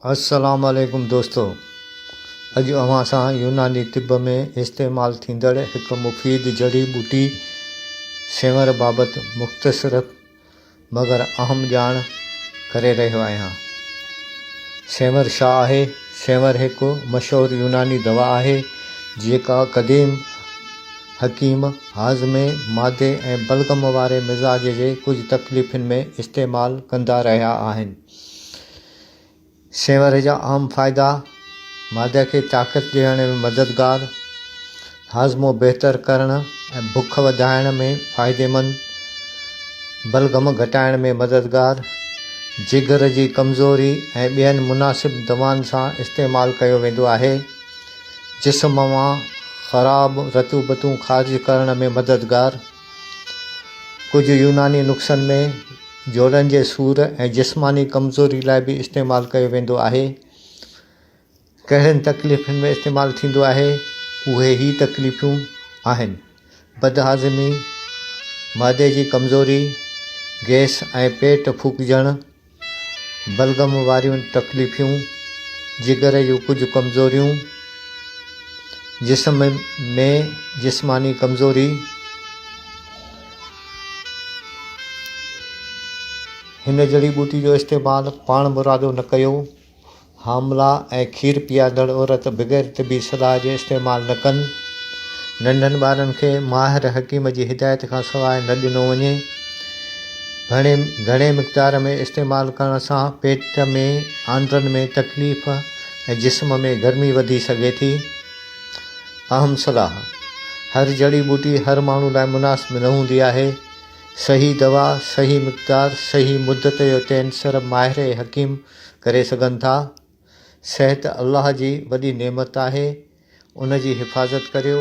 अस्सलाम वालेकुम दोस्तों। अॼु अव्हां सां यूनानी तिब में इस्तेमालु थींदड़ हिकु मुफ़ीद जड़ी बूटी सेंवर बाबति मुख़्तसर मगर अहम ॼाण करे रहियो आहियां। सेंवर छा आहे? सेंवर हिकु मशहूरु यूनानी दवा आहे जेका क़दीम हकीम हाज़मे मादे ऐं बलगम वारे मिज़ाज जे कुझु तकलीफ़ुनि में इस्तेमालु कंदा रहिया आहिनि। सेंवर जा आम फ़ाइदा: मादे खे ताक़त ॾियण में मददगार, हाज़मो बहितरु करण ऐं बुख वधाइण में फ़ाइदेमंद, बलगम घटाइण में मददगार, जिगर जी कमज़ोरी ऐं ॿियनि मुनासिब दवाउनि सां इस्तेमालु कयो वेंदो आहे। जिस्म मां ख़राब रतूबतूं ख़ारिज करण में मददगार। कुझु यूनानी नुस्ख़नि में जोड़नि जे सूर ऐं जिस्मानी कमज़ोरी लाइ बि इस्तेमालु कयो वेंदो आहे। कहिड़ियुनि तकलीफ़ुनि में इस्तेमालु थींदो आहे? उहे ई तकलीफ़ूं आहिनि: बदहाज़मी, मादे जी कमज़ोरी, गैस ऐं पेट फूकिजणु, बलगम वारियूं तकलीफ़ूं, जिगर जूं कुझु कमज़ोरियूं, जिस्म में जिस्मानी कमज़ोरी। हिन जड़ी बूटी जो इस्तेमालु पाण मुरादो न कयो। हामला ऐं खीरु पीआरंदड़ औरत बग़ैर तिबी सलाह जे इस्तेमालु न कनि। नंढनि ॿारनि खे माहिर हकीम जी हिदायत खां सवाइ न ॾिनो वञे। घणे मिक़दार में इस्तेमालु करण सां पेट में आंद्रनि में तकलीफ़ ऐं जिस्म में गर्मी वधी सघे थी। अहम सलाह: हर जड़ी बूटी हर माण्हू लाइ मुनासिब न हूंदी आहे। सही दवा, सही मिक़दार, सही मुदत जो तइनु सिर्फ़ माहिर हकीम करे सघनि था। सिहत अल्लाह जी वॾी नेमत आहे, उन जी हिफ़ाज़त करियो।